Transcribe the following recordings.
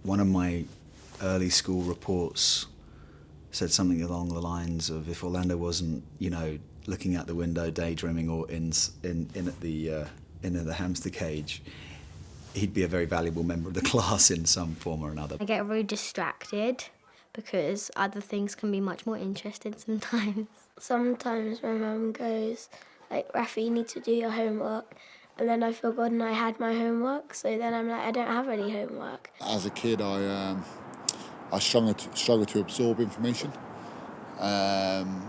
One of my early school reports said something along the lines of, if Orlando wasn't, looking out the window, daydreaming, or in the hamster cage, he'd be a very valuable member of the class in some form or another. I get very distracted because other things can be much more interesting sometimes. Sometimes my mum goes, like, Rafi, you need to do your homework. And then I've forgotten I had my homework, so then I'm like, I don't have any homework. As a kid, I struggled to absorb information, and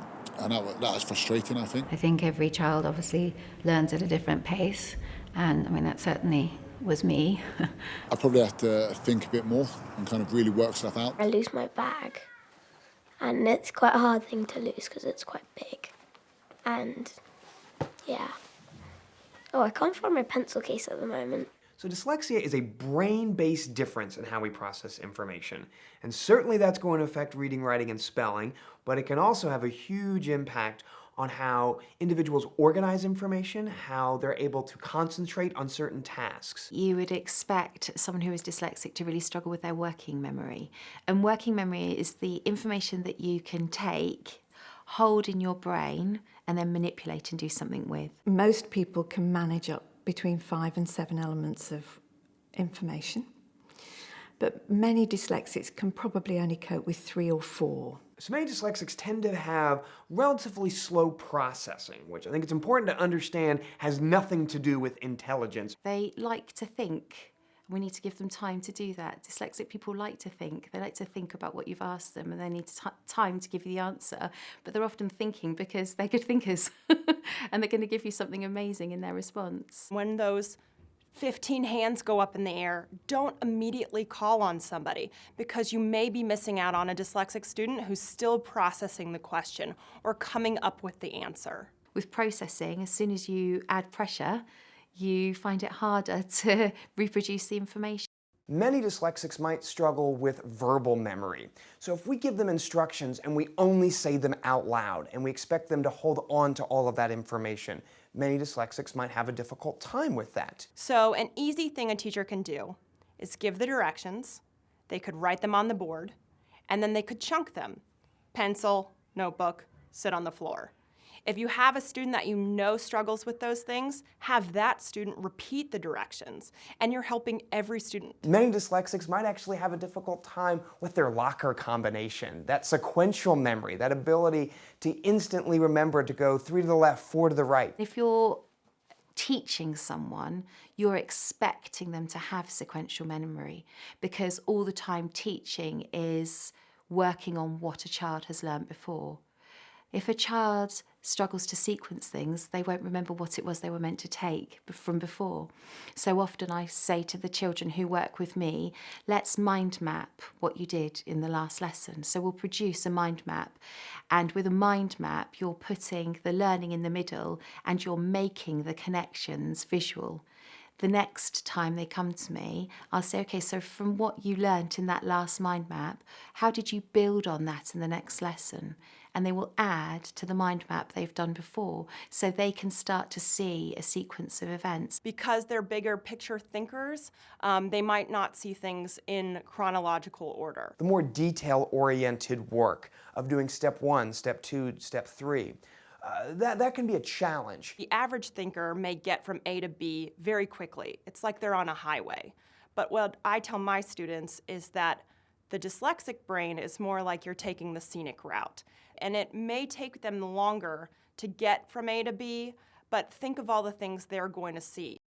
that was frustrating, I think. I think every child obviously learns at a different pace, and I mean, that certainly was me. I probably have to think a bit more and kind of really work stuff out. I lose my bag, and it's quite a hard thing to lose because it's quite big. And yeah. Oh, I can't find my pencil case at the moment. So dyslexia is a brain-based difference in how we process information. And certainly that's going to affect reading, writing, and spelling, but it can also have a huge impact on how individuals organize information, how they're able to concentrate on certain tasks. You would expect someone who is dyslexic to really struggle with their working memory. And working memory is the information that you can take, hold in your brain, and then manipulate and do something with. Most people can manage up between 5 and 7 elements of information, but many dyslexics can probably only cope with 3 or 4. So many dyslexics tend to have relatively slow processing, which I think it's important to understand has nothing to do with intelligence. They like to think. We need to give them time to do that. Dyslexic people like to think. They like to think about what you've asked them, and they need time to give you the answer. But they're often thinking because they're good thinkers and they're going to give you something amazing in their response. When those 15 hands go up in the air, don't immediately call on somebody because you may be missing out on a dyslexic student who's still processing the question or coming up with the answer. With processing, as soon as you add pressure, you find it harder to reproduce the information. Many dyslexics might struggle with verbal memory. So if we give them instructions and we only say them out loud and we expect them to hold on to all of that information, many dyslexics might have a difficult time with that. So an easy thing a teacher can do is give the directions. They could write them on the board, and then they could chunk them. Pencil, notebook, sit on the floor. If you have a student that you know struggles with those things, have that student repeat the directions, and you're helping every student. Many dyslexics might actually have a difficult time with their locker combination, that sequential memory, that ability to instantly remember to go 3 to the left, 4 to the right. If you're teaching someone, you're expecting them to have sequential memory because all the time teaching is working on what a child has learned before. If a child struggles to sequence things, they won't remember what it was they were meant to take from before. So often I say to the children who work with me, let's mind map what you did in the last lesson. So we'll produce a mind map, and with a mind map, you're putting the learning in the middle and you're making the connections visual. The next time they come to me, I'll say, okay, so from what you learnt in that last mind map, how did you build on that in the next lesson? And they will add to the mind map they've done before so they can start to see a sequence of events. Because they're bigger picture thinkers, they might not see things in chronological order. The more detail-oriented work of doing step 1, step 2, step 3, that can be a challenge. The average thinker may get from A to B very quickly. It's like they're on a highway. But what I tell my students is that the dyslexic brain is more like you're taking the scenic route. And it may take them longer to get from A to B, but think of all the things they're going to see.